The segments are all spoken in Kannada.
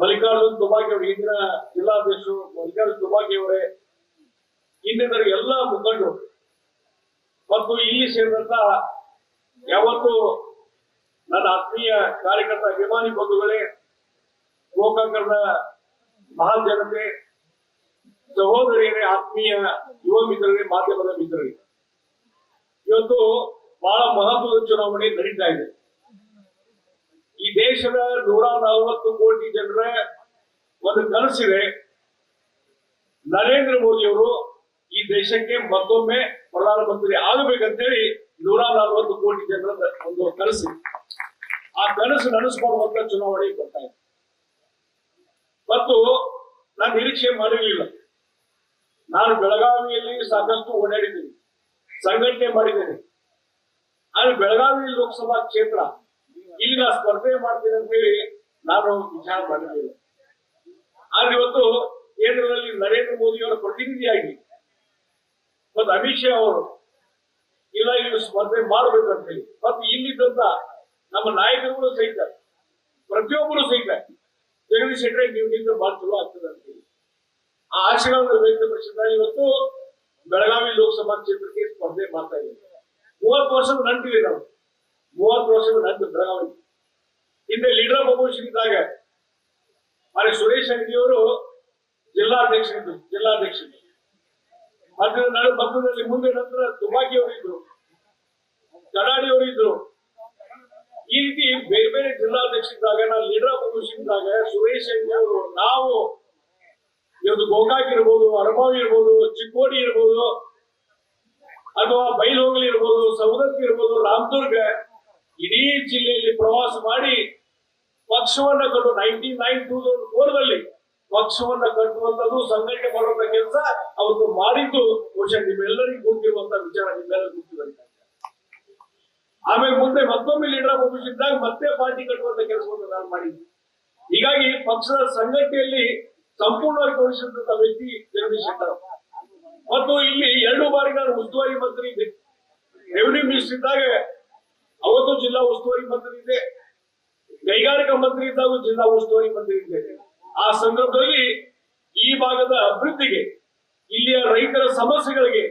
ಮಲ್ಲಿಕಾರ್ಜುನ್ ಖರ್ಗೆ ಅವರು, ಹಿಂದಿನ ಜಿಲ್ಲಾಧ್ಯಕ್ಷರು ಮಲ್ಲಿಕಾರ್ಜುನ್ ಖರ್ಗೆ ಅವರೇ, ಇನ್ನಿತರ ಎಲ್ಲ ಮುಖಂಡರು ಮತ್ತು ಇಲ್ಲಿ ಸೇರಿದಂತ ಯಾವತ್ತು ನನ್ನ ಆತ್ಮೀಯ ಕಾರ್ಯಕರ್ತ ಅಭಿಮಾನಿ ಬಂಧುಗಳೇ, ಗೋಕಾಕದ ಮಹಾನ್ ಜನತೆ, ಸಹೋದರಿಯರೇ, ಆತ್ಮೀಯ ಯುವ ಮಿತ್ರರೇ, ಮಾಧ್ಯಮದ ಮಿತ್ರರೇ, ಇವತ್ತು ಬಹಳ ಮಹತ್ವದ ಚುನಾವಣೆ ನಡೀತಾ ಇದೆ. ಈ ದೇಶದ 140 ಕೋಟಿ ಜನರ ಒಂದು ಕನಸಿದೆ. ನರೇಂದ್ರ ಮೋದಿ ಅವರು ಈ ದೇಶಕ್ಕೆ ಮತ್ತೊಮ್ಮೆ ಪ್ರಧಾನಮಂತ್ರಿ ಆಗಬೇಕಂತೇಳಿ 140 ಕೋಟಿ ಜನರ ಒಂದು ಕನಸು. ಆ ಕನಸು ನನಸಿಕೊಳ್ಳುವಂತ ಚುನಾವಣೆ ಬರ್ತಾ ಇದೆ. ಮತ್ತು ನಾನು ನಿರೀಕ್ಷೆ ಮಾಡಿರಲಿಲ್ಲ. ನಾನು ಬೆಳಗಾವಿಯಲ್ಲಿ ಸಾಕಷ್ಟು ಓಡಾಡಿದ್ದೀನಿ, ಸಂಘಟನೆ ಮಾಡಿದ್ದೇನೆ. ಆದ್ರೆ ಬೆಳಗಾವಿ ಲೋಕಸಭಾ ಕ್ಷೇತ್ರ ಇಲ್ಲಿ ನಾನು ಸ್ಪರ್ಧೆ ಮಾಡ್ತೀನಿ ಅಂತ ಹೇಳಿ ನಾನು ವಿಚಾರ ಮಾಡಿರಲಿಲ್ಲ. ಆದ್ರೆ ಇವತ್ತು ಕೇಂದ್ರದಲ್ಲಿ ನರೇಂದ್ರ ಮೋದಿ ಅವರ ಪ್ರತಿನಿಧಿಯಾಗಿ ಮತ್ತು ಅಮಿತ್ ಶಾ ಅವರು ಇಲ್ಲ ಇಲ್ಲಿ ಸ್ಪರ್ಧೆ ಮಾಡ್ಬೇಕಂತ ಹೇಳಿ, ಮತ್ತು ಇಲ್ಲಿದ್ದಂತ ನಮ್ಮ ನಾಯಕರುಗಳು ಸಹಿತ, ಪ್ರತಿಯೊಬ್ಬರು ಸಹಿತ ಜಗದೀಶ್ ಶೆಟ್ಟರ್ ನೀವು ನಿಂತು ಬಹಳ ಚಲೋ ಆಗ್ತದೆ ಅಂತ ಹೇಳಿ ಆ ಆಶೆಗಳನ್ನು ವ್ಯಕ್ತಪಡಿಸಿದ ಇವತ್ತು ಬೆಳಗಾವಿ ಲೋಕಸಭಾ ಕ್ಷೇತ್ರಕ್ಕೆ ಸ್ಪರ್ಧೆ ಮಾಡ್ತಾ ಇದ್ದೀವಿ. 30 ವರ್ಷದ ನಂಟಿದೆ ನಾವು, 30 ವರ್ಷದ ನಂಟು ಬೆಳಗಾವಿ. ಹಿಂದೆ ಲೀಡರ್ ಆಫ್ ಅಪೋಸಿಷನ್ ಇದ್ದಾಗ ಸುರೇಶ್ ಅಂಗಡಿ ಅವರು ಜಿಲ್ಲಾಧ್ಯಕ್ಷರು, ಮಧ್ಯದಲ್ಲಿ ಮುಂದೆ ನಂತರ ತುಬಾಕಿ ಅವರು ಇದ್ರು, ಕಡಾಡಿ ಅವರು ಇದ್ರು. ಈ ರೀತಿ ಬೇರೆ ಬೇರೆ ಜಿಲ್ಲಾಧ್ಯಕ್ಷರಿದ್ದಾಗ, ನಾನು ಲೀಡರ್ ಆಫ್ ಅಪೋಸಿಷನ್ ಇದ್ದಾಗ ಸುರೇಶ್ ಅಂಗಡಿ ಅವರು, ನಾವು ಇವತ್ತು ಗೋಕಾಕ್ ಇರ್ಬೋದು, ಅರಬಾವಿ ಇರ್ಬೋದು, ಚಿಕ್ಕೋಡಿ ಇರ್ಬೋದು, ಅಥವಾ ಬೈಲಹೊಂಗಲ ಇರ್ಬೋದು, ಸವದತ್ತಿ ಇರ್ಬೋದು, ರಾಮದುರ್ಗ, ಇಡೀ ಜಿಲ್ಲೆಯಲ್ಲಿ ಪ್ರವಾಸ ಮಾಡಿ ಪಕ್ಷವನ್ನ ಕಟ್ಟು 2004ರಲ್ಲಿ ಪಕ್ಷವನ್ನ ಕಟ್ಟುವಂತದ್ದು, ಸಂಘಟನೆ ಮಾಡುವಂತ ಕೆಲಸ ಅವತ್ತು ಮಾಡಿದ್ದು ಬಹುಶಃ ನಿಮ್ಮೆಲ್ಲರಿಗೂ ಗೊತ್ತಿರುವಂತ ವಿಚಾರ, ನಿಮ್ಮೆಲ್ಲರಿಗೂ ಗೊತ್ತಿರುವಂತ. ಆಮೇಲೆ ಮುಂದೆ ಮತ್ತೊಮ್ಮೆ ಲೀಡರ್ ಆಫ್ ಅಪೋಸಿಷನ್ ಇದ್ದಾಗ ಮತ್ತೆ ಪಾರ್ಟಿ ಕಟ್ಟುವಂತ ಕೆಲಸವನ್ನು ನಾನು ಮಾಡಿದ್ದೆ. ಹೀಗಾಗಿ ಪಕ್ಷದ ಸಂಘಟನೆಯಲ್ಲಿ ಸಂಪೂರ್ಣವಾಗಿ ತೋರಿಸಿದಂತ ವ್ಯಕ್ತಿ ಜಗದೀಶ್ ಶೆಟ್ಟರ್. ಮತ್ತು ಇಲ್ಲಿ 2 ಬಾರಿ ನಾನು ಉಸ್ತುವಾರಿ ಮಂತ್ರಿ ಇದ್ದೆ. ರೆವಿನ್ಯೂ ಮಿನಿಸ್ಟರ್ ಇದ್ದಾಗ ಅವತ್ತು ಜಿಲ್ಲಾ ಉಸ್ತುವಾರಿ ಮಂತ್ರಿ ಇದ್ದೆ, ಕೈಗಾರಿಕಾ ಮಂತ್ರಿ ಇದ್ದಾಗ ಜಿಲ್ಲಾ ಉಸ್ತುವಾರಿ ಮಂತ್ರಿ ಇದ್ದೆ. ಆ ಸಂದರ್ಭದಲ್ಲಿ ಈ ಭಾಗದ ಅಭಿವೃದ್ಧಿಗೆ, ಇಲ್ಲಿಯ ರೈತರ ಸಮಸ್ಯೆಗಳಿಗೆ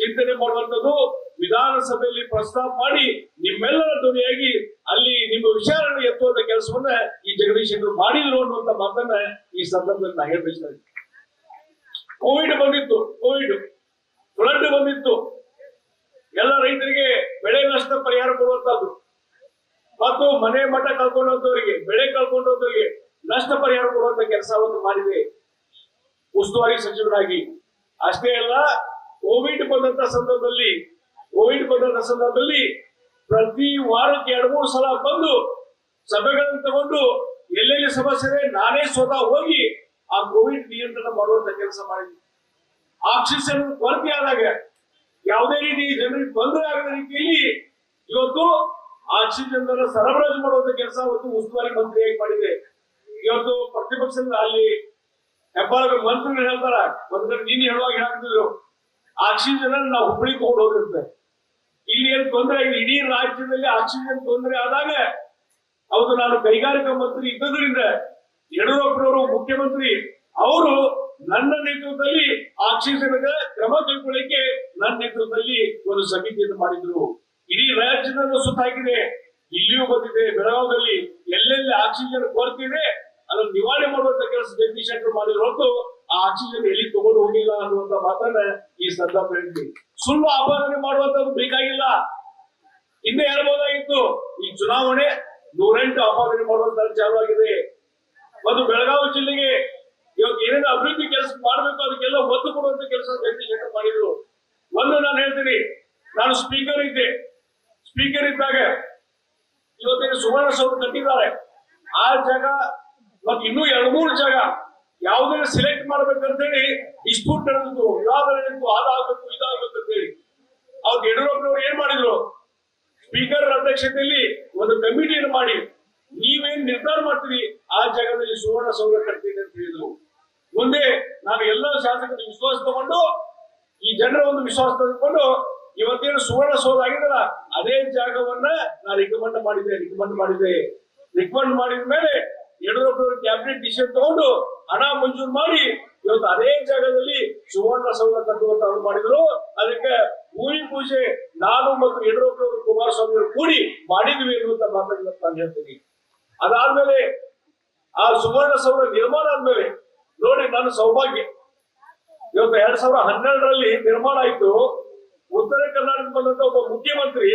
ಚಿಂತನೆ ಮಾಡುವಂತದ್ದು, ವಿಧಾನಸಭೆಯಲ್ಲಿ ಪ್ರಸ್ತಾಪ ಮಾಡಿ ನಿಮ್ಮೆಲ್ಲರ ಧ್ವನಿಯಾಗಿ ಅಲ್ಲಿ ನಿಮ್ಮ ವಿಚಾರಣೆ ಎತ್ತುವಂತ ಕೆಲಸವನ್ನ ಈ ಜಗದೀಶ್ ಶೆಟ್ಟರ್ ಮಾಡಿದ್ರು ಅನ್ನುವಂತ ಮಾತನ್ನ ಈ ಸಂದರ್ಭದಲ್ಲಿ ನಾ ಹೇಳ್ತಾ ಇದ್ದೀನಿ. ಕೋವಿಡ್ ಬಂದಿತ್ತು, ಫ್ಲಡ್ ಬಂದಿತ್ತು, ಎಲ್ಲ ರೈತರಿಗೆ ಬೆಳೆ ನಷ್ಟ ಪರಿಹಾರ ಕೊಡುವಂತದ್ದು, ಮತ್ತು ಮನೆ ಮಠ ಕಳ್ಕೊಂಡವರಿಗೆ, ಬೆಳೆ ಕಳ್ಕೊಂಡವರಿಗೆ ನಷ್ಟ ಪರಿಹಾರ ಕೊಡುವಂತ ಕೆಲಸವನ್ನು ಮಾಡಿದೆ ಉಸ್ತುವಾರಿ ಸಚಿವರಾಗಿ. ಅಷ್ಟೇ ಅಲ್ಲ, ಕೋವಿಡ್ ಬಂದಂತ ಸಂದರ್ಭದಲ್ಲಿ ಪ್ರತಿ ವಾರಕ್ಕೆ 2-3 ಸಲ ಬಂದು ಸಭೆಗಳನ್ನು ತಗೊಂಡು ಎಲ್ಲೆಲ್ಲಿ ಸಮಸ್ಯೆ ಇದೆ ನಾನೇ ಸ್ವತಃ ಹೋಗಿ ಆ ಕೋವಿಡ್ ನಿಯಂತ್ರಣ ಮಾಡುವಂತ ಕೆಲಸ ಮಾಡಿದ್ವಿ. ಆಕ್ಸಿಜನ್ ಕೊರತೆ ಆದಾಗ ಯಾವುದೇ ರೀತಿ ಜನರಿಗೆ ತೊಂದರೆ ಆಗದ ರೀತಿಯಲ್ಲಿ ಇವತ್ತು ಆಕ್ಸಿಜನ್ ಸರಬರಾಜು ಮಾಡುವಂತ ಕೆಲಸ ಅವತ್ತು ಉಸ್ತುವಾರಿ ಮಂತ್ರಿಯಾಗಿ ಮಾಡಿದೆ. ಇವತ್ತು ಪ್ರತಿಪಕ್ಷದ ಅಲ್ಲಿ ಹೆಬ್ಬಾಳದ ಮಂತ್ರಿಗಳು ಹೇಳ್ತಾರ, ಒಂದ್ ಕಡೆ ನೀನು ಹೇಳುವಾಗ ಹೇಳ್ತಿದ್ರು ಆಕ್ಸಿಜನ್ ನಾವು ಹುಬ್ಬಳ್ಳಿ ತಗೊಂಡು ಹೋಗಿರ್ತೇವೆ. ಇಲ್ಲಿ ಏನು ತೊಂದರೆ ಆಗಿದೆ, ಇಡೀ ರಾಜ್ಯದಲ್ಲಿ ಆಕ್ಸಿಜನ್ ತೊಂದರೆ ಆದಾಗ ಅವತ್ತು ನಾನು ಕೈಗಾರಿಕಾ ಮಂತ್ರಿ ಇದ್ದದ್ರಿಂದ ಯಡಿಯೂರಪ್ಪನವರು ಮುಖ್ಯಮಂತ್ರಿ, ಅವರು ನನ್ನ ನೇತೃತ್ವದಲ್ಲಿ ಆಕ್ಸಿಜನ್ ಕ್ರಮ ಕೈಗೊಳ್ಳಲಿಕ್ಕೆ ನನ್ನ ನೇತೃತ್ವದಲ್ಲಿ ಒಂದು ಸಮಿತಿಯನ್ನು ಮಾಡಿದ್ರು. ಇಡೀ ರಾಜ್ಯದಲ್ಲೂ ಸುತ್ತಾಗಿದೆ, ಇಲ್ಲಿಯೂ ಬಂದಿದೆ. ಬೆಳಗಾವಿಯಲ್ಲಿ ಎಲ್ಲೆಲ್ಲಿ ಆಕ್ಸಿಜನ್ ಕೊರತೆ ಇದೆ ಅದನ್ನು ನಿವಾರಣೆ ಮಾಡುವಂತ ಕೆಲಸ ಜಗದೀಶ್ ಶೆಟ್ಟರ್ ಮಾಡಿರೋ ಹೊತ್ತು ಆ ಆಕ್ಸಿಜನ್ ಎಲ್ಲಿ ತಗೊಂಡು ಹೋಗಿಲ್ಲ ಅನ್ನುವಂತ ಮಾತನ್ನ ಈ ಸಂದರ್ಭ ಹೇಳ್ತೀವಿ. ಸುಳ್ಳು ಆಪಾದನೆ ಮಾಡುವಂತದ್ದು ಬೇಕಾಗಿಲ್ಲ, ಹಿಂದೆ ಹೇಳ್ಬೋದಾಗಿತ್ತು. ಈ ಚುನಾವಣೆ 108 ಆಪಾದನೆ ಮಾಡುವಂತ ಚಾಲು ಆಗಿದೆ. ಮತ್ತು ಬೆಳಗಾವಿ ಜಿಲ್ಲೆಗೆ ಇವತ್ತು ಏನೇನು ಅಭಿವೃದ್ಧಿ ಕೆಲಸ ಮಾಡಬೇಕು ಅದಕ್ಕೆಲ್ಲ ಒತ್ತು ಕೊಡುವಂತ ಕೆಲಸ ಜಗದೀಶ್ ಶೆಟ್ಟರ್ ಮಾಡಿದ್ರು. ಒಂದು ನಾನು ಹೇಳ್ತೀನಿ, ನಾನು ಸ್ಪೀಕರ್ ಇದ್ದಾಗ ಇವತ್ತಿನ ಸುವರ್ಣಸೌಧ ಕಟ್ಟಿದ್ದಾರೆ. ಆ ಜಾಗ ಮತ್ತು ಇನ್ನೂ 2-3 ಜಾಗ ಯಾವುದನ್ನ ಸಿಲೆಕ್ಟ್ ಮಾಡ್ಬೇಕಂತೇಳಿ ಡಿಸ್ಪ್ಯೂಟ್ ನಡೆದಿತ್ತು, ವಿವಾದ ನಡೆದಿತ್ತು, ಅದಾಗಬೇಕು ಇದಾಗಬೇಕು ಅಂತ ಹೇಳಿ. ಅವ್ರು ಯಡಿಯೂರಪ್ಪನವ್ರು ಏನ್ ಮಾಡಿದ್ರು, ಸ್ಪೀಕರ್ ಅಧ್ಯಕ್ಷತೆಯಲ್ಲಿ ಒಂದು ಕಮಿಟಿಯನ್ನು ಮಾಡಿ ನೀವೇನ್ ನಿರ್ಧಾರ ಮಾಡ್ತೀರಿ ಆ ಜಾಗದಲ್ಲಿ ಸುವರ್ಣಸೌಧ ಕಟ್ತೀನಿ ಅಂತ ಹೇಳಿದ್ರು. ಮುಂದೆ ನಾನು ಎಲ್ಲ ಶಾಸಕರ ವಿಶ್ವಾಸ ತಗೊಂಡು, ಈ ಜನರ ಒಂದು ವಿಶ್ವಾಸ ತೆಗೆದುಕೊಂಡು ಇವತ್ತೇನು ಸುವರ್ಣಸೌಧ ಆಗಿದಲ್ಲ ಅದೇ ಜಾಗವನ್ನ ನಾನು ರಿಕಮೆಂಡ್ ಮಾಡಿದೆ. ರಿಕಮೆಂಡ್ ಮಾಡಿದ ಮೇಲೆ ಯಡಿಯೂರಪ್ಪನವರು ಕ್ಯಾಬಿನೆಟ್ ಡಿಸಿಷನ್ ತಗೊಂಡು ಹಣ ಮಂಜೂರು ಮಾಡಿ ಇವತ್ತು ಅದೇ ಜಾಗದಲ್ಲಿ ಸುವರ್ಣ ಸೌಧ ಕಟ್ಟುವಂತ ಅವ್ರು ಮಾಡಿದ್ರು. ಅದಕ್ಕೆ ಭೂಮಿ ಪೂಜೆ ನಾನು ಮತ್ತು ಯಡಿಯೂರಪ್ಪನವರು ಕುಮಾರಸ್ವಾಮಿ ಅವರು ಕೂಡಿ ಮಾಡಿದ್ವಿ ಎನ್ನುವಂತ ಮಾತನ್ನು ನಾನು ಹೇಳ್ತೀನಿ. ಅದಾದ್ಮೇಲೆ ಆ ಸುವರ್ಣ ಸೌಧ ನಿರ್ಮಾಣ ಆದ್ಮೇಲೆ ನೋಡಿ ನನ್ನ ಸೌಭಾಗ್ಯ, ಇವತ್ತು 2012ರಲ್ಲಿ ನಿರ್ಮಾಣ ಆಯ್ತು. ಉತ್ತರ ಕರ್ನಾಟಕ ಬಂದಂತ ಒಬ್ಬ ಮುಖ್ಯಮಂತ್ರಿ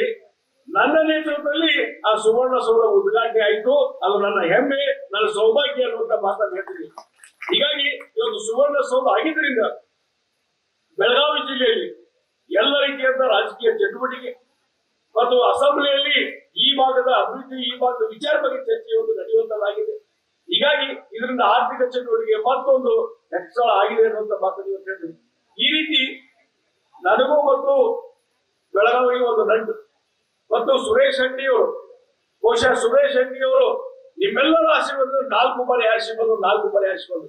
ನನ್ನ ನೇತೃತ್ವದಲ್ಲಿ ಆ ಸುವರ್ಣ ಸೌಧ ಉದ್ಘಾಟನೆ ಆಯ್ತು. ಅದು ನನ್ನ ಹೆಮ್ಮೆ, ನನ್ನ ಸೌಭಾಗ್ಯ ಅನ್ನುವಂತ ಮಾತನ್ನು ಹೇಳ್ತೀನಿ. ಹೀಗಾಗಿ ಇವತ್ತು ಸುವರ್ಣ ಸೌಧ ಆಗಿದ್ದರಿಂದ ಬೆಳಗಾವಿ ಜಿಲ್ಲೆಯಲ್ಲಿ ಎಲ್ಲ ರೀತಿಯಾದ ರಾಜಕೀಯ ಚಟುವಟಿಕೆ ಮತ್ತು ಅಸೆಂಬ್ಲಿಯಲ್ಲಿ ಈ ಭಾಗದ ಅಭಿವೃದ್ಧಿ, ಈ ಭಾಗದ ವಿಚಾರ ಬಗ್ಗೆ ಚರ್ಚೆ ಒಂದು ನಡೆಯುವಂತದ್ದಾಗಿದೆ. ಹೀಗಾಗಿ ಇದರಿಂದ ಆರ್ಥಿಕ ಚಟುವಟಿಕೆ ಮತ್ತೊಂದು ಹೆಚ್ಚಳ ಆಗಿದೆ ಅನ್ನುವಂತ ಮಾತನ್ನು ಇವತ್ತು ಹೇಳ್ತೀನಿ. ಈ ರೀತಿ ನನಗೂ ಮತ್ತು ಬೆಳಗಾವಿಗೆ ಒಂದು ನಂಟು. ಮತ್ತು ಸುರೇಶ್ ಅಂಗಡಿಯವರು, ಬಹುಶಃ ಸುರೇಶ್ ಅಂಗಡಿಯವರು ನಿಮ್ಮೆಲ್ಲರ ಆಶೀರ್ವಾದ 4 ಬಾರಿ ಆರಿಸಿಕೊಂಡು,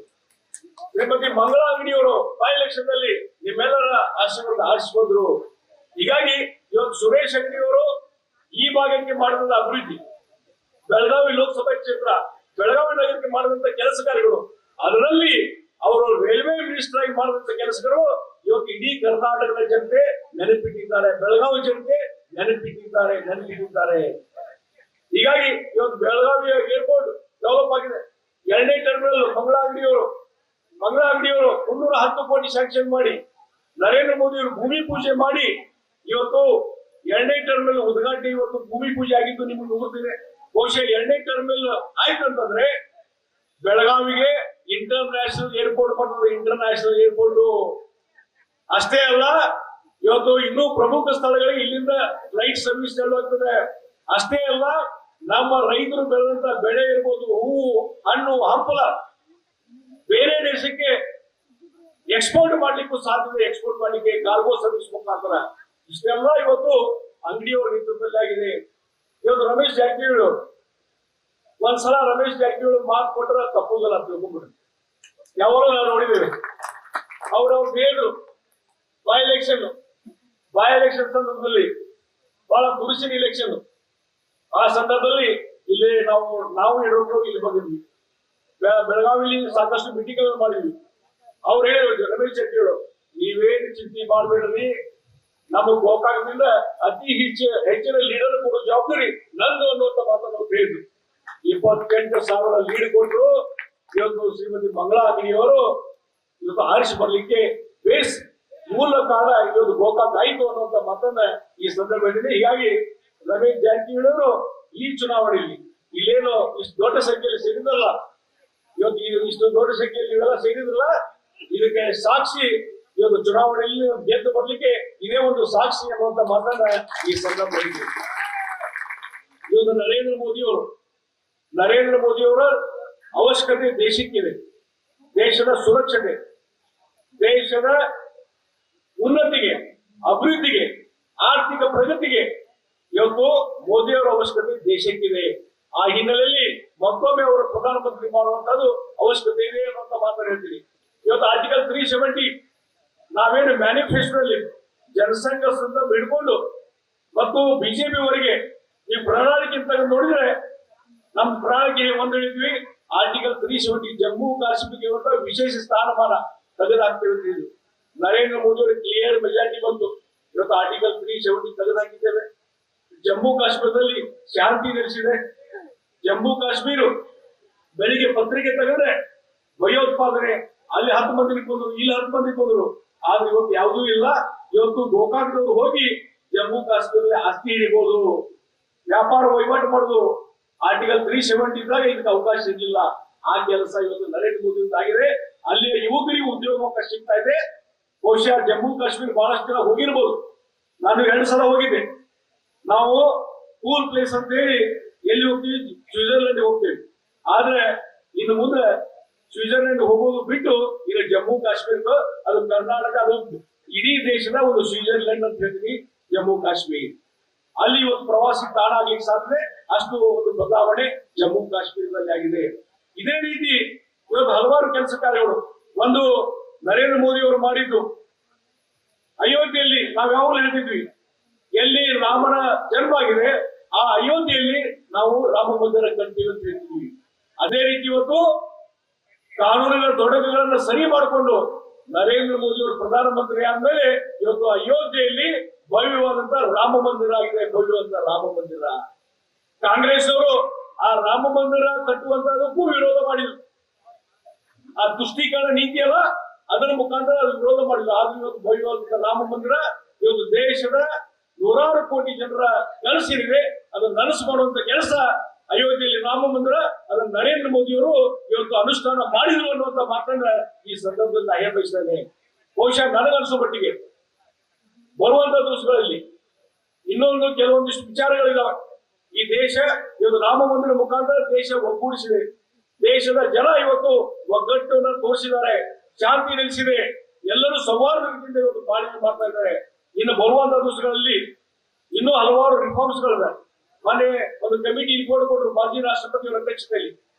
ಶ್ರೀಮತಿ ಮಂಗಳಾ ಅಂಗಡಿಯವರು ಬೈ ಎಲೆಕ್ಷನ್ ನಲ್ಲಿ ನಿಮ್ಮೆಲ್ಲರ ಆಶೀರ್ವಾದ ಆರಿಸಿಕೊಂಡ್ರು. ಹೀಗಾಗಿ ಇವತ್ತು ಸುರೇಶ್ ಅಂಗಡಿಯವರು ಈ ಭಾಗಕ್ಕೆ ಮಾಡಿದ ಅಭಿವೃದ್ಧಿ, ಬೆಳಗಾವಿ ಲೋಕಸಭಾ ಕ್ಷೇತ್ರ, ಬೆಳಗಾವಿ ನಗರಕ್ಕೆ ಮಾಡಿದಂತ ಕೆಲಸ ಕಾರ್ಯಗಳು, ಅದರಲ್ಲಿ ಅವರು ರೈಲ್ವೆ ಮಿನಿಸ್ಟರ್ ಆಗಿ ಮಾಡಿದಂತ ಕೆಲಸಗಳು ಇವತ್ತು ಇಡೀ ಕರ್ನಾಟಕದ ಜನತೆ ನೆನಪಿಟ್ಟಿದ್ದಾರೆ, ಬೆಳಗಾವಿ ಜನತೆ ನೆನಪಿಟ್ಟಿದ್ದಾರೆ. ಹೀಗಾಗಿ ಇವತ್ತು ಬೆಳಗಾವಿಯ ಏರ್ಪೋರ್ಟ್ ಡೆವಲಪ್ ಆಗಿದೆ. 2ನೇ ಟರ್ಮಿನಲ್ ಮಂಗಳಾ ಅಂಗಡಿಯವರು 310 ಕೋಟಿ ಸ್ಯಾಂಕ್ಷನ್ ಮಾಡಿ, ನರೇಂದ್ರ ಮೋದಿ ಅವರು ಭೂಮಿ ಪೂಜೆ ಮಾಡಿ ಇವತ್ತು 2ನೇ ಟರ್ಮಿನಲ್ ಉದ್ಘಾಟನೆ, ಇವತ್ತು ಭೂಮಿ ಪೂಜೆ ಆಗಿದ್ದು ನಿಮಗೆ ಗೊತ್ತಿದೆ. ಬಹುಶಃ 2ನೇ ಟರ್ಮಿನಲ್ ಆಯ್ತಂತಂದ್ರೆ ಬೆಳಗಾವಿಗೆ ಇಂಟರ್ನ್ಯಾಷನಲ್ ಏರ್ಪೋರ್ಟ್ ಬರ್ತದೆ. ಇಂಟರ್ನ್ಯಾಷನಲ್ ಏರ್ಪೋರ್ಟ್ ಅಷ್ಟೇ ಅಲ್ಲ, ಇವತ್ತು ಇನ್ನೂ ಪ್ರಮುಖ ಸ್ಥಳಗಳಿಗೆ ಇಲ್ಲಿಂದ ಫ್ಲೈಟ್ ಸರ್ವಿಸ್ ಚಾಲೂ ಆಗ್ತದೆ. ಅಷ್ಟೇ ಅಲ್ಲ, ನಮ್ಮ ರೈತರು ಬೆಳೆದಂತ ಬೆಳೆ ಇರ್ಬೋದು, ಹೂವು, ಹಣ್ಣು, ಹಂಪಲ ಬೇರೆ ದೇಶಕ್ಕೆ ಎಕ್ಸ್ಪೋರ್ಟ್ ಮಾಡ್ಲಿಕ್ಕೂ ಸಾಧ್ಯತೆ, ಎಕ್ಸ್ಪೋರ್ಟ್ ಮಾಡ್ಲಿಕ್ಕೆ ಕಾರ್ಗೋ ಸರ್ವಿಸ್ ಮುಖಾಂತರ. ಇಷ್ಟೆಲ್ಲ ಇವತ್ತು ಅಂಗಡಿಯವರ ನೇತೃತ್ವದಲ್ಲಿ ಆಗಿದೆ. ಇವತ್ತು ರಮೇಶ್ ಜಾರಕಿಹೊಳಿ ಒಂದ್ಸಲ ಮಾತು ಕೊಟ್ಟರೆ ತಪ್ಪುಗಲ್ಲ ಅಂತ ತಿಳ್ಕೊಂಡ್ಬಿಡ್ರಿ. ಯಾವಾಗ ನಾವು ನೋಡಿದ್ದೇವೆ, ಅವ್ರು ಹೇಳಿದ್ರು ಬೈ ಎಲೆಕ್ಷನ್ ಸಂದರ್ಭದಲ್ಲಿ ಬಹಳ ದುರುಸಿನ ಇಲೆಕ್ಷನ್. ಆ ಸಂದರ್ಭದಲ್ಲಿ ಇಲ್ಲಿ ನಾವು ಯಡಿಯೂರಪ್ಪ ಇಲ್ಲಿ ಬಂದಿದ್ವಿ, ಬೆಳಗಾವಿಲಿ ಸಾಕಷ್ಟು ಮೀಟಿಂಗ್ ಮಾಡಿದ್ವಿ. ಅವ್ರು ಹೇಳಿದ್ರು ರಮೇಶ್ ಜಾರಕಿಹೊಳಿ, ನೀವೇನು ಚಿಂತೆ ಮಾಡ್ಬೇಡ್ರಿ, ನಮ್ಮ ಗೋಕಾಕದಿಂದ ಅತಿ ಹೆಚ್ಚಿನ ಲೀಡರ್ ಕೊಡೋ ಜವಾಬ್ದಾರಿ ನಂದು ಅನ್ನುವಂತ ಮಾತನ್ನು ಅವ್ರು ಹೇಳಿದ್ರು. 28,000 ಲೀಡ್ ಕೊಟ್ಟರು. ಇವತ್ತು ಶ್ರೀಮತಿ ಮಂಗಳಾ ಅಂಗಡಿಯವರು ಇವತ್ತು ಆರಿಸಿ ಬರ್ಲಿಕ್ಕೆ ಮೂಲ ಕಾರಣ ಇವತ್ತು ಗೋಕಾಕ್ ಆಯ್ತು ಅನ್ನುವಂತ ಮಾತನ್ನ ಈ ಸಂದರ್ಭದಲ್ಲಿ. ಹೀಗಾಗಿ ರಮೇಶ್ ಜಾರಕಿಹೊಳಿ ಅವರು ಈ ಚುನಾವಣೆಯಲ್ಲಿ ಇಲ್ಲೇನು ಇಷ್ಟು ದೊಡ್ಡ ಸಂಖ್ಯೆಯಲ್ಲಿ ಸೇರಿದ್ರಲ್ಲ, ಇವತ್ತು ಇಷ್ಟು ದೊಡ್ಡ ಸಂಖ್ಯೆಯಲ್ಲಿ ಇವೆಲ್ಲ ಸೇರಿದ್ರಲ್ಲ, ಇದಕ್ಕೆ ಸಾಕ್ಷಿ ಇವತ್ತು ಚುನಾವಣೆಯಲ್ಲಿ ಗೆದ್ದು ಬರ್ಲಿಕ್ಕೆ ಇದೇ ಒಂದು ಸಾಕ್ಷಿ ಅನ್ನುವಂತ ಮಾತನ್ನ ಈ ಸಂದರ್ಭದಲ್ಲಿ. ಇವತ್ತು ನರೇಂದ್ರ ಮೋದಿಯವರ ಅವಶ್ಯಕತೆ ದೇಶಕ್ಕಿದೆ. ದೇಶದ ಸುರಕ್ಷತೆ, ದೇಶದ ಉನ್ನತಿಗೆ, ಅಭಿವೃದ್ಧಿಗೆ, ಆರ್ಥಿಕ ಪ್ರಗತಿಗೆ ಇವತ್ತು ಮೋದಿಯವರ ಅವಶ್ಯಕತೆ ದೇಶಕ್ಕಿದೆ. ಆ ಹಿನ್ನೆಲೆಯಲ್ಲಿ ಮತ್ತೊಮ್ಮೆ ಅವರು ಪ್ರಧಾನಮಂತ್ರಿ ಮಾಡುವಂತದ್ದು ಅವಶ್ಯಕತೆ ಇದೆ ಅನ್ನುವಂತ ಮಾತನ್ನು ಹೇಳ್ತೀನಿ. ಇವತ್ತು ಆರ್ಟಿಕಲ್ 370 ನಾವೇನು ಮ್ಯಾನಿಫೆಸ್ಟೋದಲ್ಲಿ ಜನಸಂಘದಿಂದ ಹಿಡ್ಕೊಂಡು ಮತ್ತು ಬಿಜೆಪಿ ವರೆಗೆ ಈ ಪ್ರಣಾಳಿಕೆ ನೋಡಿದ್ರೆ ನಮ್ಮ ಪ್ರಣಾಳಿಕೆ ಒಂದು ಹೇಳಿದ್ವಿ, ಆರ್ಟಿಕಲ್ 370 ಜಮ್ಮು ಕಾಶ್ಮೀರಕ್ಕೆ ಇವತ್ತು ವಿಶೇಷ ಸ್ಥಾನಮಾನ ತೆಗೆದಾಕ್ತೇವೆ ಅಂತ ಹೇಳಿದ್ವಿ. ನರೇಂದ್ರ ಮೋದಿ ಅವರಿಗೆ ಕ್ಲಿಯರ್ ಮೆಜಾರಿಟಿ ಬಂತು. ಇವತ್ತು ಆರ್ಟಿಕಲ್ 370 ತೆಗೆದಾಕಿದ್ದೇವೆ. ಜಮ್ಮು ಕಾಶ್ಮೀರದಲ್ಲಿ ಶಾಂತಿ ನೆಲೆಸಿದೆ. ಜಮ್ಮು ಕಾಶ್ಮೀರ ಬೆಳಿಗ್ಗೆ ಪತ್ರಿಕೆ ತೆಗೆದ್ರೆ ಭಯೋತ್ಪಾದನೆ, ಅಲ್ಲಿ 10 ಮಂದಿ ಕೊಂದ್ರು, ಇಲ್ಲಿ 10 ಮಂದಿ ಕೊಂದ್ರು. ಆದ್ರೆ ಇವತ್ತು ಯಾವುದೂ ಇಲ್ಲ. ಇವತ್ತು ಗೋಕಾಕದವರು ಹೋಗಿ ಜಮ್ಮು ಕಾಶ್ಮೀರದಲ್ಲಿ ಆಸ್ತಿ ಹಿಡಿಬಹುದು, ವ್ಯಾಪಾರ ವಹಿವಾಟು ಮಾಡುದು. ಆರ್ಟಿಕಲ್ 370 ಇದ್ದಾಗ ಇದಕ್ಕೆ ಅವಕಾಶ ಇರಲಿಲ್ಲ. ಆ ಕೆಲಸ ಇವತ್ತು ನರೇಂದ್ರ ಮೋದಿ ಆಗಿದೆ. ಅಲ್ಲಿಯ ಯುವಕರಿಗೆ ಉದ್ಯೋಗಾವಕಾಶ ಸಿಗ್ತಾ ಇದೆ. ಬಹುಶಃ ಜಮ್ಮು ಕಾಶ್ಮೀರ ಬಹಳಷ್ಟು ಜನ ಹೋಗಿರ್ಬೋದು. ನಾನು 2 ಸಲ ಹೋಗಿದ್ದೆ. ನಾವು ಕೂಲ್ ಪ್ಲೇಸ್ ಅಂತ ಹೇಳಿ ಎಲ್ಲಿ ಹೋಗ್ತೀವಿ, ಸ್ವಿಟ್ಜರ್ಲೆಂಡ್ ಹೋಗ್ತೀವಿ. ಆದ್ರೆ ಇನ್ನು ಮುಂದೆ ಸ್ವಿಟ್ಜರ್ಲೆಂಡ್ ಹೋಗೋದು ಬಿಟ್ಟು ಈಗ ಜಮ್ಮು ಕಾಶ್ಮೀರ, ಅದು ಕರ್ನಾಟಕ, ಅದು ಇಡೀ ದೇಶದ ಒಂದು ಸ್ವಿಟ್ಜರ್ಲೆಂಡ್ ಅಂತ ಹೇಳ್ತೀವಿ ಜಮ್ಮು ಕಾಶ್ಮೀರ. ಅಲ್ಲಿ ಇವತ್ತು ಪ್ರವಾಸಿ ತಾಣ ಆಗ್ಲಿಕ್ಕೆ ಸಾಧ್ಯತೆ, ಅಷ್ಟು ಒಂದು ಬದಲಾವಣೆ ಜಮ್ಮು ಕಾಶ್ಮೀರದಲ್ಲಿ ಆಗಿದೆ. ಇದೇ ರೀತಿ ಇವತ್ತು ಹಲವಾರು ಕೆಲಸ ಕಾರ್ಯಗಳು. ಒಂದು ನರೇಂದ್ರ ಮೋದಿ ಅವರು ಮಾಡಿದ್ದು ಅಯೋಧ್ಯೆಯಲ್ಲಿ, ನಾವು ಯಾವಾಗಲೂ ಹೇಳ್ತಿದ್ವಿ, ಎಲ್ಲಿ ರಾಮನ ಜನ್ಮ ಆಗಿದೆ ಆ ಅಯೋಧ್ಯೆಯಲ್ಲಿ ನಾವು ರಾಮ ಮಂದಿರ ಕಟ್ತೀವಿ ಅಂತ ಹೇಳ್ತೀವಿ. ಅದೇ ರೀತಿ ಇವತ್ತು ಕಾನೂನಿನ ತೊಡಕುಗಳನ್ನು ಸರಿ ಮಾಡಿಕೊಂಡು ನರೇಂದ್ರ ಮೋದಿ ಅವರು ಪ್ರಧಾನಮಂತ್ರಿ ಆದ್ಮೇಲೆ ಇವತ್ತು ಅಯೋಧ್ಯೆಯಲ್ಲಿ ಭವ್ಯವಾದಂತ ರಾಮ ಮಂದಿರ ಆಗಿದೆ. ಭವ್ಯವಾದ ರಾಮ ಮಂದಿರ. ಕಾಂಗ್ರೆಸ್ ಅವರು ಆ ರಾಮ ಮಂದಿರ ಕಟ್ಟುವಂತದಕ್ಕೂ ವಿರೋಧ ಮಾಡಿದ್ರು. ಆ ತುಷ್ಟೀಕರಣ ನೀತಿ ಅಲ್ಲ, ಅದರ ಮುಖಾಂತರ ಅದು ವಿರೋಧ ಮಾಡಿದ್ರು. ಆದ್ರೂ ಇವತ್ತು ಭವ್ಯವಾದಂತ ರಾಮ ಮಂದಿರ ಇವತ್ತು ದೇಶದ ನೂರಾರು ಕೋಟಿ ಜನರ ಕನಸಿದೆ. ಅದನ್ನು ನನಸು ಮಾಡುವಂತ ಕೆಲಸ ಅಯೋಧ್ಯೆಯಲ್ಲಿ ರಾಮ ಮಂದಿರ ಅದನ್ನು ನರೇಂದ್ರ ಮೋದಿ ಅವರು ಇವತ್ತು ಅನುಷ್ಠಾನ ಮಾಡಿದ್ರು ಅನ್ನುವಂತ ಮಾತನ್ನ ಈ ಸಂದರ್ಭದಲ್ಲಿ ನಾ ಬಯಸ್ತೇನೆ. ಬಹುಶಃ ನನಗನ್ಸೋ ಮಟ್ಟಿಗೆ ಬರುವಂತ ದಿವಸಗಳಲ್ಲಿ ಇನ್ನೊಂದು ಕೆಲವೊಂದಿಷ್ಟು ವಿಚಾರಗಳಿದಾವೆ. ಈ ದೇಶ ಇವತ್ತು ರಾಮ ಮಂದಿರ ಮುಖಾಂತರ ದೇಶ ಒಗ್ಗೂಡಿಸಿದೆ. ದೇಶದ ಜನ ಇವತ್ತು ಒಗ್ಗಟ್ಟನ್ನು ತೋರಿಸಿದ್ದಾರೆ, ಶಾಂತಿ ನೆಲೆಸಿದೆ, ಎಲ್ಲರೂ ಸೌಹಾರ್ದದಿಂದ ಇವತ್ತು ಪಾಲನೆ ಮಾಡ್ತಾ ಇದ್ದಾರೆ. ಇನ್ನು ಬರುವಂತ ದಿವಸಗಳಲ್ಲಿ ಇನ್ನೂ ಹಲವಾರು ರಿಫಾರ್ಮ್ಸ್ ಗಳಿವೆ. ಮೊನ್ನೆ ಒಂದು ಕಮಿಟಿ ರಿಪೋರ್ಟ್ ಕೊಟ್ಟರು ಮಾಜಿ ರಾಷ್ಟ್ರಪತಿಯವರ ಅಧ್ಯಕ್ಷತೆಯಲ್ಲಿ.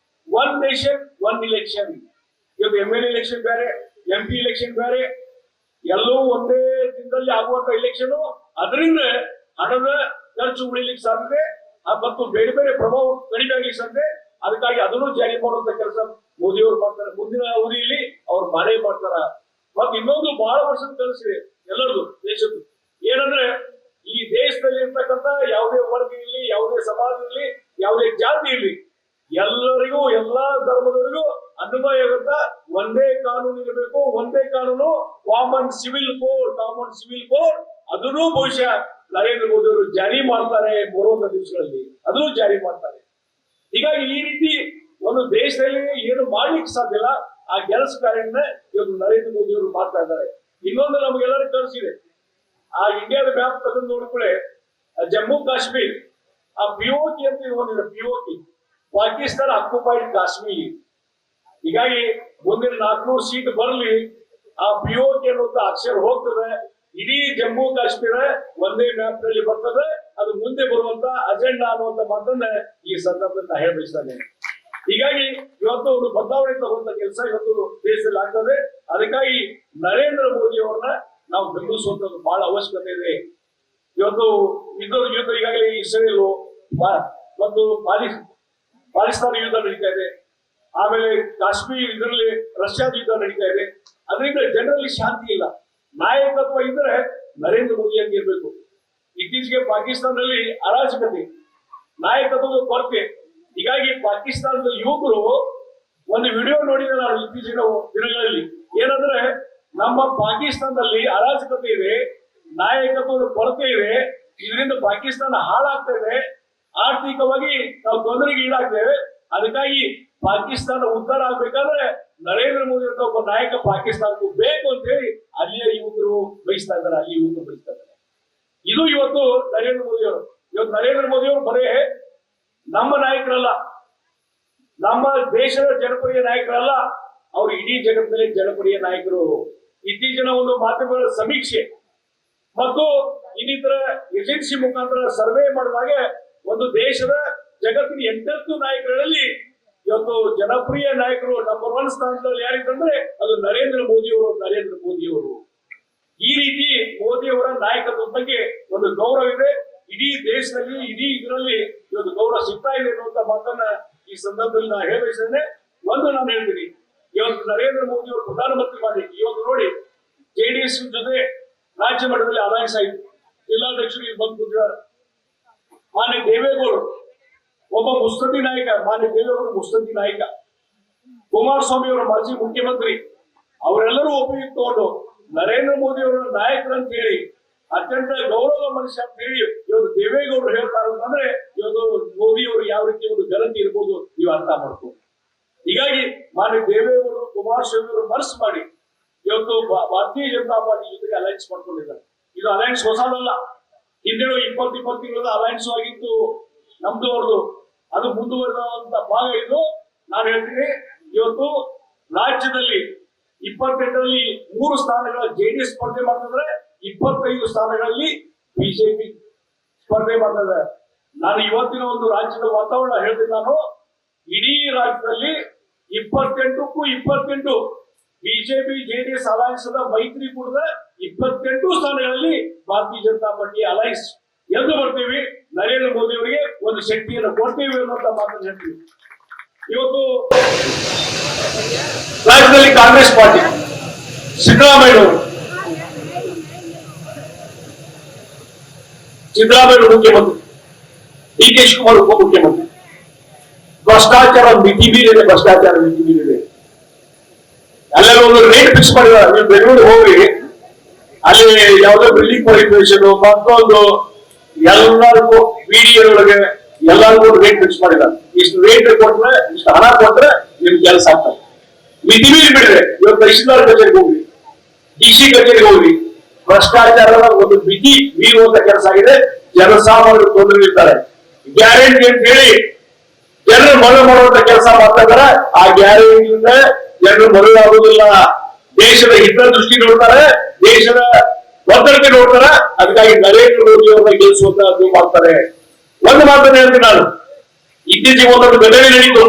One nation one election. ಇವತ್ತು MLA ಎಲೆಕ್ಷನ್ ಬೇರೆ, MP ಎಲೆಕ್ಷನ್ ಬೇರೆ, ಎಲ್ಲವೂ ಒಂದೇ ದಿನದಲ್ಲಿ ಆಗುವಂತ ಇಲೆಕ್ಷನ್. ಅದರಿಂದ ಹಣದ ಖರ್ಚು ಉಳಿಲಿಕ್ಕೆ ಸಾಧ್ಯತೆ ಮತ್ತು ಬೇರೆ ಬೇರೆ ಪ್ರಭಾವ ಕಡಿಮೆ ಆಗ್ಲಿಕ್ಕೆ ಸಾಧ್ಯತೆ. ಅದಕ್ಕಾಗಿ ಅದನ್ನು ಜಾರಿ ಮಾಡುವಂತ ಕೆಲಸ ಮೋದಿ ಅವರು ಮಾಡ್ತಾರೆ. ಮುಂದಿನ ಅವಧಿಯಲ್ಲಿ ಅವ್ರು ಮಾಡೇ ಮಾಡ್ತಾರ. ಮತ್ತೆ ಇನ್ನೊಂದು ಬಹಳ ವರ್ಷದ ಕನಸಿದೆ ಎಲ್ಲರದು ದೇಶದ್ದು. ಏನಂದ್ರೆ ಈ ದೇಶದಲ್ಲಿ ಇರ್ತಕ್ಕಂಥ ಯಾವುದೇ ವರ್ಗ ಇರಲಿ, ಯಾವುದೇ ಸಮಾಜ ಇರಲಿ, ಯಾವುದೇ ಜಾತಿ ಇರಲಿ, ಎಲ್ಲರಿಗೂ ಎಲ್ಲಾ ಧರ್ಮದವರಿಗೂ ಅನ್ವಯ ಆಗುತ್ತ ಒಂದೇ ಕಾನೂನು ಇರಬೇಕು. ಒಂದೇ ಕಾನೂನು, common civil code. Common civil code ಅದನ್ನು ಬಹುಶಃ ನರೇಂದ್ರ ಮೋದಿ ಅವರು ಜಾರಿ ಮಾಡ್ತಾರೆ ಬರುವಂತ ದಿವಸಗಳಲ್ಲಿ. ಅದನ್ನು ಜಾರಿ ಮಾಡ್ತಾರೆ. ಹೀಗಾಗಿ ಈ ರೀತಿ ಒಂದು ದೇಶದಲ್ಲಿ ಏನು ಮಾಡ್ಲಿಕ್ಕೆ ಸಾಧ್ಯ ಇಲ್ಲ ಆ ಕೆಲಸ ಕಾರ್ಯನ ಇವತ್ತು ನರೇಂದ್ರ ಮೋದಿ ಅವರು ಮಾಡ್ತಾ ಇದ್ದಾರೆ. ಇನ್ನೊಂದು ನಮಗೆಲ್ಲರಿಗೂ ಕನಸಿದೆ. ಆ ಇಂಡಿಯಾದ ಮ್ಯಾಪ್ ತೆಗೆದು ನೋಡ್ಕೊಳ್ಳೆ, ಜಮ್ಮು ಕಾಶ್ಮೀರ್ ಆ POK ಅಂತ ಒಂದಿದೆ. POK Pakistan occupied Kashmir. ಹೀಗಾಗಿ ಮುಂದಿನ 400 ಸೀಟ್ ಬರಲಿ, ಆ POK ಅನ್ನುವಂತ ಅಕ್ಷರ ಹೋಗ್ತದೆ. ಇಡೀ ಜಮ್ಮು ಕಾಶ್ಮೀರ ಒಂದೇ ಮ್ಯಾಪ್ ನಲ್ಲಿ ಬರ್ತದೆ. ಅದು ಮುಂದೆ ಬರುವಂತ ಅಜೆಂಡಾ ಅನ್ನುವಂತ ಮಾತನ್ನ ಈ ಸಂದರ್ಭದಲ್ಲಿ ನಾ ಹೇಳ್ಬಯಸ್ತೇನೆ. ಹೀಗಾಗಿ ಇವತ್ತು ಒಂದು ಬದಲಾವಣೆ ತರುವಂತ ಕೆಲಸ ಇವತ್ತು ದೇಶದಲ್ಲಿ ಆಗ್ತದೆ. ಅದಕ್ಕಾಗಿ ನರೇಂದ್ರ ಮೋದಿ ಅವರನ್ನ ನಾವು ಬೆಂಬಲಿಸುವಂತದ್ದು ಬಹಳ ಅವಶ್ಯಕತೆ ಇದೆ. ಇವತ್ತು ಯುದ್ಧ ಈಗಾಗಲೇ ಇಸ್ರೇಲ್ ಮತ್ತು ಪಾಕಿಸ್ತಾನ ಯುದ್ಧ ನಡೀತಾ ಇದೆ. ಆಮೇಲೆ ಕಾಶ್ಮೀರ್ ಇದರಲ್ಲಿ ರಷ್ಯಾದ ಯುದ್ಧ ನಡೀತಾ ಇದೆ. ಅದರಿಂದ ಜನರಲ್ಲಿ ಶಾಂತಿ ಇಲ್ಲ. ನಾಯಕತ್ವ ಇದ್ರೆ ನರೇಂದ್ರ ಮೋದಿ ಆಗಿರ್ಬೇಕು. ಇತ್ತೀಚೆಗೆ ಪಾಕಿಸ್ತಾನದಲ್ಲಿ ಅರಾಜಕತೆ, ನಾಯಕತ್ವದ ಕೊರತೆ. ಹೀಗಾಗಿ ಪಾಕಿಸ್ತಾನದ ಯುವಕರು ಒಂದು ವಿಡಿಯೋ ನೋಡಿದ್ರೆ ನಾನು ಇತ್ತೀಚಿನ ದಿನಗಳಲ್ಲಿ, ಏನಂದ್ರೆ ನಮ್ಮ ಪಾಕಿಸ್ತಾನದಲ್ಲಿ ಅರಾಜಕತೆ ಇದೆ, ನಾಯಕತ್ವದ ಕೊರತೆ ಇದೆ, ಇದರಿಂದ ಪಾಕಿಸ್ತಾನ ಹಾಳಾಗ್ತಾ ಇದೆ, ಆರ್ಥಿಕವಾಗಿ ನಾವು ತೊಂದರೆಗೆ ಈಡಾಗ್ತೇವೆ. ಅದಕ್ಕಾಗಿ ಪಾಕಿಸ್ತಾನ ಉದ್ಧಾರ ಆಗ್ಬೇಕಾದ್ರೆ ನರೇಂದ್ರ ಮೋದಿ ಅಂತ ಒಬ್ಬ ನಾಯಕ ಪಾಕಿಸ್ತಾನಕ್ಕೂ ಬೇಕು ಅಂತ ಹೇಳಿ ಅಲ್ಲಿಯ ಯುವಕರು ಬಯಸ್ತಾ ಇದ್ದಾರೆ. ಅಲ್ಲಿ ಯುವಕರು ಬಯಸ್ತಾ ಇದ್ದಾರೆ. ಇದು ಇವತ್ತು ನರೇಂದ್ರ ಮೋದಿ ಅವರು. ಇವತ್ತು ನರೇಂದ್ರ ಮೋದಿ ಅವರು ಬರೇ ನಮ್ಮ ನಾಯಕರಲ್ಲ, ನಮ್ಮ ದೇಶದ ಜನಪ್ರಿಯ ನಾಯಕರಲ್ಲ, ಅವರು ಇಡೀ ಜಗತ್ತಿನಲ್ಲಿ ಜನಪ್ರಿಯ ನಾಯಕರು. ಇತ್ತೀಚಿನ ಒಂದು ಮಾಧ್ಯಮಗಳ ಸಮೀಕ್ಷೆ ಮತ್ತು ಇನ್ನಿತರ ಏಜೆನ್ಸಿ ಮುಖಾಂತರ ಸರ್ವೆ ಮಾಡಿದಾಗ ಒಂದು ದೇಶದ ಜಗತ್ತಿನ 8 ನಾಯಕರಲ್ಲಿ ಇವತ್ತು ಜನಪ್ರಿಯ ನಾಯಕರು ನಂಬರ್ 1 ಸ್ಥಾನದಲ್ಲಿ ಯಾರಿದ್ರೆ ಅದು ನರೇಂದ್ರ ಮೋದಿ ಅವರು. ನರೇಂದ್ರ ಮೋದಿ ಅವರು ಈ ರೀತಿ ಮೋದಿ ಅವರ ನಾಯಕತ್ವದ ಬಗ್ಗೆ ಒಂದು ಗೌರವ ಇದೆ. ಇಡೀ ದೇಶದಲ್ಲಿ, ಇಡೀ ಇದರಲ್ಲಿ ಇವತ್ತು ಗೌರವ ಸಿಗ್ತಾ ಇದೆ ಅನ್ನುವಂತ ಮಾತನ್ನ ಈ ಸಂದರ್ಭದಲ್ಲಿ ನಾನು ಹೇಳಬಯಸ್ತೇನೆ. ಒಂದು ನಾನು ಹೇಳ್ತೀನಿ, ಇವತ್ತು ನರೇಂದ್ರ ಮೋದಿ ಅವರು ಪ್ರಧಾನಮಂತ್ರಿ ಮಾಡಿ ಇವತ್ತು ನೋಡಿ JDS ಜೊತೆ ರಾಜ್ಯ ಮಟ್ಟದಲ್ಲಿ ಅಲಯನ್ಸ್ ಆಯಿತು. ಜಿಲ್ಲಾಧ್ಯಕ್ಷರು ಇಲ್ಲಿ ಬಂದು ಕೂತಿದ್ದಾರೆ. ಮಾನ್ಯ ದೇವೇಗೌಡರು ಒಬ್ಬ ಮುತ್ಸದ್ದಿ ನಾಯಕ. ಮಾನ್ಯ ದೇವೇಗೌಡರು ಮುತ್ಸದ್ದಿ ನಾಯಕ. ಕುಮಾರಸ್ವಾಮಿ ಅವರ ಮಾಜಿ ಮುಖ್ಯಮಂತ್ರಿ. ಅವರೆಲ್ಲರೂ ಒಪ್ಪಿಗೆ ತಗೊಂಡು ನರೇಂದ್ರ ಮೋದಿ ಅವರ ನಾಯಕರು ಅಂತ ಹೇಳಿ ಅತ್ಯಂತ ಗೌರವ ಮನುಷ್ಯ ಅಂತ ಹೇಳಿ ಇವತ್ತು ದೇವೇಗೌಡರು ಹೇಳ್ತಾರೆ ಅಂತಂದ್ರೆ ಇವತ್ತು ಮೋದಿ ಅವರು ಯಾವ ರೀತಿ ಒಂದು ಘನತೆ ಇರ್ಬೋದು ನೀವು ಅರ್ಥ ಮಾಡ್ಕೊಂಡು. ಹೀಗಾಗಿ ಮಾನ್ಯ ದೇವೇಗೌಡರು ಕುಮಾರಸ್ವಾಮಿ ಅವರು ಮನಸ್ಸು ಮಾಡಿ ಇವತ್ತು ಭಾರತೀಯ ಜನತಾ ಪಾರ್ಟಿ ಜೊತೆಗೆ ಅಲಯನ್ಸ್ ಮಾಡ್ಕೊಂಡಿದ್ದಾರೆ. ಇದು ಅಲಯನ್ಸ್ ಹೊಸದಲ್ಲ. ಹಿಂದೆ 20 ತಿಂಗಳ ಅಲಯನ್ಸ್ ಆಗಿತ್ತು ನಮ್ದು ಅವ್ರದ್ದು. ಅದು ಮುಂದುವರೆದಂತ ಭಾಗ ಇದು. ನಾನು ಹೇಳ್ತೀನಿ, ಇವತ್ತು ರಾಜ್ಯದಲ್ಲಿ 28ರಲ್ಲಿ 3 ಸ್ಥಾನಗಳ JDS ಸ್ಪರ್ಧೆ ಮಾಡ್ತಿದ್ರೆ, 25 ಸ್ಥಾನಗಳಲ್ಲಿ ಬಿಜೆಪಿ ಸ್ಪರ್ಧೆ ಮಾಡ್ತಿದೆ. ನಾನು ಇವತ್ತಿನ ಒಂದು ರಾಜ್ಯದ ವಾತಾವರಣ ಹೇಳ್ತೀನಿ. ನಾನು ಇಡೀ ರಾಜ್ಯದಲ್ಲಿ 28ಕ್ಕೂ 28 ಬಿಜೆಪಿ JDS ಅಲಯನ್ಸ್ ಮೈತ್ರಿಕೂಟದ 28 ಸ್ಥಾನಗಳಲ್ಲಿ ಭಾರತೀಯ ಜನತಾ ಪಾರ್ಟಿ ಅಲಯನ್ಸ್ ಎಂದು ಬರ್ತೀವಿ. ನರೇಂದ್ರ ಮೋದಿ ಅವರಿಗೆ ಒಂದು ಶಕ್ತಿಯನ್ನು ಕೊಡ್ತೀವಿ ಅನ್ನುವಂತ ಮಾತನ್ನು ಹೇಳ್ತೀವಿ. ಇವತ್ತು ರಾಜ್ಯದಲ್ಲಿ ಕಾಂಗ್ರೆಸ್ ಪಾರ್ಟಿ ಸಿದ್ದರಾಮಯ್ಯ ಮುಖ್ಯಮಂತ್ರಿ, ಡಿ ಕೆ ಶಿವಕುಮಾರ್ ಉಪಮುಖ್ಯಮಂತ್ರಿ. ಭ್ರಷ್ಟಾಚಾರ ಮಿತಿ ಮೀರಿದೆ, ಭ್ರಷ್ಟಾಚಾರ ಮಿತಿ ಮೀರಿದೆ. ಅಲ್ಲೆಲ್ಲ ಒಂದು ರೇಟ್ ಫಿಕ್ಸ್ ಮಾಡಿದ್ದಾರೆ. ನೀವು ಬೆಂಗಳೂರಿಗೆ ಹೋಗಿ ಅಲ್ಲಿ ಯಾವುದೋ ಬಿಲ್ಡಿಂಗ್ ಪರಿಪೇಷನ್ ಮತ್ತೊಂದು ಎಲ್ಲರಿಗೂ ಒಳಗೆ ಎಲ್ಲರಿಗೂ ಒಂದು ರೇಟ್ ಫಿಕ್ಸ್ ಮಾಡಿದ್ದಾರೆ. ಇಷ್ಟು ರೇಟ್ ಕೊಟ್ರೆ, ಇಷ್ಟು ಹಣ ಕೊಟ್ರೆ ನಿಮ್ಗೆ ಕೆಲಸ ಆಗ್ತದೆ. ಮಿತಿ ಮೀರಿ ಬಿಡಿದೆ. ಇವತ್ತು ತಹಶೀಲ್ದಾರ್ ಕಚೇರಿಗೆ ಹೋಗಿ, ಡಿಸಿ ಕಚೇರಿಗೆ ಹೋಗಿ, ಭ್ರಷ್ಟಾಚಾರದ ಒಂದು ಮಿತಿ ಮೀರುವಂತ ಕೆಲಸ ಆಗಿದೆ. ಜನಸಾಮಾನ್ಯರು ತೊಂದರೆ ಇರ್ತಾರೆ. ಗ್ಯಾರಂಟಿ ಅಂತ ಹೇಳಿ ಜನರು ಮರಳು ಮಾಡುವಂತ ಕೆಲಸ ಮಾಡ್ತಾ ಇದ್ದಾರೆ. ಆ ಗ್ಯಾರಂಟಿಯಿಂದ ಜನರು ಮರಳಾಗುವುದಿಲ್ಲ. ದೇಶದ ಹಿತದೃಷ್ಟಿ ನೋಡ್ತಾರೆ, ದೇಶದ ಭದ್ರತೆ ನೋಡ್ತಾರೆ. ಅದಕ್ಕಾಗಿ ನರೇಂದ್ರ ಮೋದಿ ಅವರನ್ನ ಗೆಲ್ಲಿಸುವಂತ ಮಾಡ್ತಾರೆ. ಒಂದು ಮಾತನ್ನು ಹೇಳ್ತೀನಿ ನಾನು. ಇತ್ತೀಚೆಗೆ ಒಂದೊಂದು ಘಟನೆ ನಡೀತು.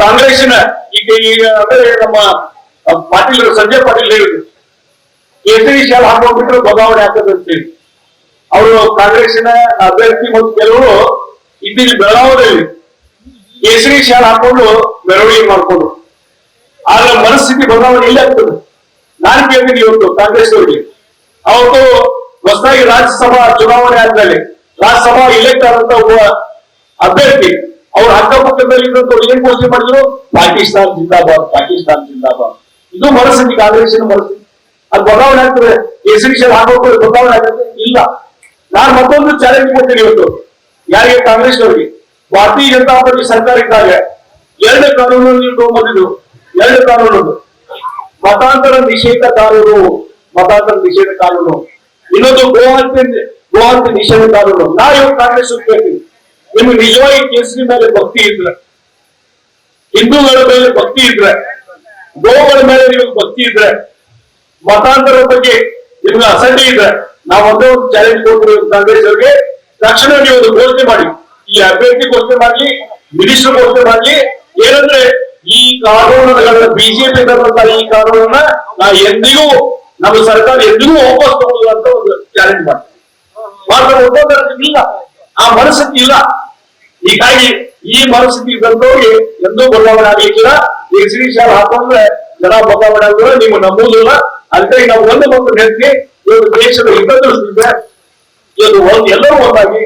ಕಾಂಗ್ರೆಸ್ಸಿನ ಈಗ ಅಂದ್ರೆ ನಮ್ಮ ಪಾಟೀಲ್ ಸಂಜಯ್ ಪಾಟೀಲ್ ಹೇಳಿದ್ರು, ಕೇಸರಿ ಶಾಲೆ ಹಾಕೊಂಡ್ಬಿಟ್ರೆ ಬದಲಾವಣೆ ಆಗ್ತದೆ ಅಂತೇಳಿ. ಅವರು ಕಾಂಗ್ರೆಸ್ಸಿನ ಅಭ್ಯರ್ಥಿ ಮತ್ತು ಕೆಲವರು ಇತ್ತೀಚೆಗೆ ಬೆಳಗಾವದಲ್ಲಿ ಕೇಸರಿ ಶಾಲೆ ಹಾಕೊಂಡು ಮೆರವಣಿಗೆ ಮಾಡಿಕೊಂಡು, ಆದ್ರೆ ಮನಸ್ಥಿತಿ ಬದಲಾವಣೆ ಇಲ್ಲ ಆಗ್ತದೆ. ನಾನು ಕೇಳ್ತೀನಿ ಇವತ್ತು ಕಾಂಗ್ರೆಸ್ ಅವರಿಗೆ, ಅವತ್ತು ಹೊಸದಾಗಿ ರಾಜ್ಯಸಭಾ ಚುನಾವಣೆ ಆದ್ಮೇಲೆ ರಾಜ್ಯಸಭಾ ಇಲೆಕ್ಟ್ ಆದಂತ ಒಬ್ಬ ಅಭ್ಯರ್ಥಿ ಅವ್ರ ಅಕ್ಕಪಕ್ಕದಲ್ಲಿ ಏನ್ ಘೋಷಣೆ ಮಾಡಿದ್ರು, ಪಾಕಿಸ್ತಾನ್ ಜಿಂದಾಬಾದ್, ಪಾಕಿಸ್ತಾನ್ ಜಿಂದಾಬಾದ್. ಇದು ಮನಸ್ಥಿತಿ, ಕಾಂಗ್ರೆಸ್ಸಿನ ಮನಸ್ಥಿತಿ. ಅದು ಬದಲಾವಣೆ ಆಗ್ತದೆ. ಕೇಸರಿ ಶಾಲೆ ಹಾಕೋದು ಬದಲಾವಣೆ ಆಗುತ್ತೆ ಇಲ್ಲ. ನಾನು ಮತ್ತೊಂದು ಚಾಲೆಂಜ್ ಕೊಡ್ತೀನಿ ಇವತ್ತು ಯಾರಿಗೆ, ಕಾಂಗ್ರೆಸ್ ಅವರಿಗೆ. ಭಾರತೀಯ ಜನತಾ ಪಾರ್ಟಿ ಸರ್ಕಾರ ಇದ್ದಾಗ 2 ಕಾನೂನು ನೀವು ತಗೊಂಡ್ಬಂದಿದ್ರು. 2 ಕಾನೂನು, ಮತಾಂತರ ನಿಷೇಧ ಕಾನೂನು, ಮತಾಂತರ ನಿಷೇಧ ಕಾನೂನು, ಇನ್ನೊಂದು ಗೋಹತ್ಯೆ ನಿಷೇಧ ಕಾನೂನು. ನಾ ಇವತ್ತು ಕಾಂಗ್ರೆಸ್ ಕೇಳ್ತೀನಿ, ನಿಮ್ಗೆ ನಿಜವಾಗಿ ಕೇಸರಿ ಮೇಲೆ ಭಕ್ತಿ ಇದ್ರೆ, ಹಿಂದೂಗಳ ಮೇಲೆ ಭಕ್ತಿ ಇದ್ರೆ, ಗೋಗಳ ಮೇಲೆ ನಿಮಗೆ ಭಕ್ತಿ ಇದ್ರೆ, ಮತಾಂತರ ಬಗ್ಗೆ ನಿಮ್ಗೆ ಅಸಡ್ಡೆ ಇದ್ರೆ, ನಾವು ಒಂದೇ ಒಂದು ಚಾಲೆಂಜ್ ಕೊಡ್ತೀವಿ ಕಾಂಗ್ರೆಸ್ ಅವರಿಗೆ. ತಕ್ಷಣ ನೀವು ಒಂದು ಘೋಷಣೆ ಮಾಡಿ, ಈ ಅಭ್ಯರ್ಥಿ ಘೋಷಣೆ ಮಾಡಲಿ, ಮಿನಿಸ್ಟರ್ ಘೋಷಣೆ ಮಾಡಲಿ. ಏನಂದ್ರೆ ಈ ಕಾನೂನುಗಳನ್ನ ಬಿಜೆಪಿ ತರುವಂತಹ ಈ ಕಾನೂನನ್ನ ನಾವು ಎಂದಿಗೂ, ನಮ್ಮ ಸರ್ಕಾರ ಎಂದಿಗೂ ವಾಪಸ್ ತಗೊಳ್ಳೋದು ಅಂತ ಒಂದು ಚಾಲೆಂಜ್ ಮಾಡ್ತೀವಿ. ಮಾತ್ರ ಇಲ್ಲ, ಆ ಮನಸ್ಥಿತಿ ಇಲ್ಲ. ಹೀಗಾಗಿ ಈ ಮನಸ್ಥಿತಿ ಇದ್ದಂತವ್ರಿಗೆ ಎಂದೂ ಬದಲಾವಣೆ ಆಗಲಿಕ್ಕಿಲ್ಲ. ಕೇಸರಿ ಶಾಲೆ ಹಾಕೊಂಡ್ರೆ ಜನ ಬದಲಾವಣೆ ಆಗಿದ್ರೆ ನೀವು ನಂಬುವುದಿಲ್ಲ. ಅದಕ್ಕಾಗಿ ನಾವು ಒಂದು ಹೇಳ್ತೀವಿ, ಇವತ್ತು ದೇಶದ ಹಿತದೃಷ್ಟಿಯಿಂದ ಇವತ್ತು ಎಲ್ಲರೂ ಒಂದಾಗಿ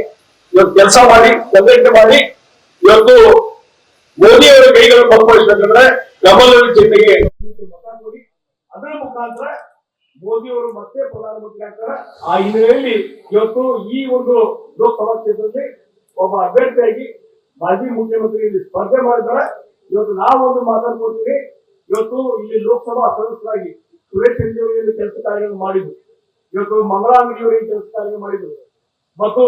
ಇವತ್ತು ಕೆಲಸ ಮಾಡಿ, ಸಂಘಟನೆ ಮಾಡಿ, ಇವತ್ತು ಮೋದಿ ಅವರ ಕೈಗಳು ಬಲಪಡಿಸಬೇಕಂದ್ರೆ ಕಮಲದ ಚಿಹ್ನೆಗೆ ಮತ ಕೊಡಿ. ಅದರ ಮುಖಾಂತರ ಮೋದಿ ಅವರು ಮತ್ತೆ ಪ್ರಧಾನಮಂತ್ರಿ ಆಗ್ತಾರೆ. ಆ ಹಿನ್ನೆಲೆಯಲ್ಲಿ ಇವತ್ತು ಈ ಒಂದು ಲೋಕಸಭಾ ಕ್ಷೇತ್ರದಲ್ಲಿ ಒಬ್ಬ ಅಭ್ಯರ್ಥಿಯಾಗಿ ಮಾಜಿ ಮುಖ್ಯಮಂತ್ರಿ ಇಲ್ಲಿ ಸ್ಪರ್ಧೆ ಮಾಡಿದ್ದಾರೆ. ಇವತ್ತು ನಾವು ಒಂದು ಮಾತಾಡ್ಕೊಳ್ತೀವಿ. ಇವತ್ತು ಇಲ್ಲಿ ಲೋಕಸಭಾ ಸದಸ್ಯರಾಗಿ ಸುರೇಶ್ ಹೆಗ್ಡೆ ಅವರಿಗೆ ಕೆಲಸ ಕಾರ್ಯಗಳನ್ನು ಮಾಡಿದ್ರು. ಇವತ್ತು ಮಂಗಳಾಂಗಡಿ ಅವರಿಗೆ ಕೆಲಸ ಕಾರ್ಯ ಮಾಡಿದ್ರು. ಮತ್ತು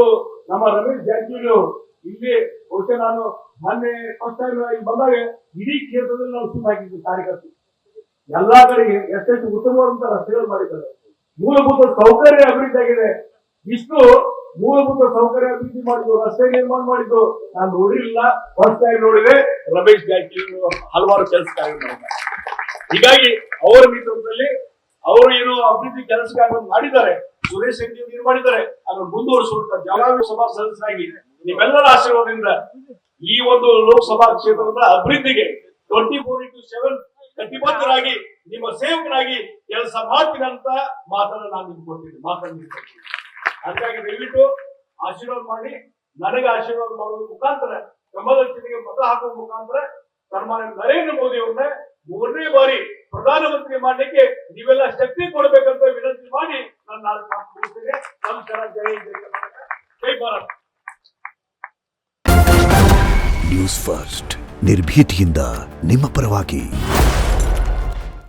ನಮ್ಮ ರಮೇಶ್ ಜಾರಕಿಹೊಳಿ ಅವರು ಇಲ್ಲಿ ಬಹುಶಃ ನಾನು ಮೊನ್ನೆ ಫಸ್ಟ್ ಟೈಮ್ ಬಂದಾಗ ಇಡೀ ಕ್ಷೇತ್ರದಲ್ಲಿ ನಾವು ಸುಮ್ಮನೆ ಹಾಕಿದ್ವಿ ಕಾರ್ಯಕರ್ತರು. ಎಲ್ಲಾ ಕಡೆಗೆ ಎಷ್ಟೆಷ್ಟು ಉತ್ತಮವಾದಂತಹ ರಸ್ತೆಗಳು ಮಾಡಿದ್ದಾರೆ. ಮೂಲಭೂತ ಸೌಕರ್ಯ ಅಭಿವೃದ್ಧಿ ಆಗಿದೆ. ಇಷ್ಟು ಮೂಲಭೂತ ಸೌಕರ್ಯ ಅಭಿವೃದ್ಧಿ ಮಾಡಿದ್ದು, ರಸ್ತೆ ನಿರ್ಮಾಣ ಮಾಡಿದ್ದು ನಾನು ನೋಡಿರಲಿಲ್ಲ. ಫಸ್ಟ್ ಟೈಮ್ ನೋಡಿದೆ. ರಮೇಶ್ ಜಾರಕಿಹೊಳಿ ಹಲವಾರು ಕೆಲಸ ಕಾರ್ಯ ಮಾಡಿದ್ದಾರೆ. ಹೀಗಾಗಿ ಅವರ ನೇತೃತ್ವದಲ್ಲಿ ಅವರು ಏನು ಅಭಿವೃದ್ಧಿ ಕೆಲಸ ಕಾರ್ಯ ಮಾಡಿದ್ದಾರೆ, ಸುರೇಶ್ ಹೆಗ್ಡೆ ಏನು ಮಾಡಿದ್ದಾರೆ, ಅದನ್ನು ಮುಂದುವರಿಸುವಂತ ಜವಾಬ್ದಾರಿ ಸಭಾ ಸದಸ್ಯರಾಗಿ ನಿಮ್ಮೆಲ್ಲರ ಆಶೀರ್ವಾದದಿಂದ ಈ ಒಂದು ಲೋಕಸಭಾ ಕ್ಷೇತ್ರದ ಅಭಿವೃದ್ಧಿಗೆ 24/7 ಕಟಿಬದ್ಧರಾಗಿ ನಿಮ್ಮ ಸೇವಕರಾಗಿ ಕೆಲಸ ಮಾಡ್ತೀನಿ ಅಂತ ಮಾತನ್ನ ನಾನು ನಿಮ್ಗೆ ಕೊಡ್ತೀನಿ. ಹಾಗಾಗಿ ದಯವಿಟ್ಟು ಆಶೀರ್ವಾದ ಮಾಡಿ, ನನಗೆ ಆಶೀರ್ವಾದ ಮಾಡುವ ಮುಖಾಂತರ, ಕಮಲದ ಚಿಹ್ನೆಗೆ ಮತ ಹಾಕುವ ಮುಖಾಂತರ ಸನ್ಮಾನ್ಯ ನರೇಂದ್ರ ಮೋದಿ ಅವ್ರನ್ನ 3ನೇ ಬಾರಿ ಪ್ರಧಾನಮಂತ್ರಿ ಮಾಡಲಿಕ್ಕೆ ನೀವೆಲ್ಲ ಶಕ್ತಿ ಕೊಡಬೇಕಂತ ವಿನಂತಿ ಮಾಡಿ ನನ್ನ ಮಾತು ಮುಗಿಸ್ತೇನೆ. ನಮಸ್ಕಾರ. ಜೈ ಭಾರತ್. ನ್ಯೂಸ್ ಫಸ್ಟ್, ನಿರ್ಭೀತಿಯಿಂದ ನಿಮ್ಮ ಪರವಾಗಿ.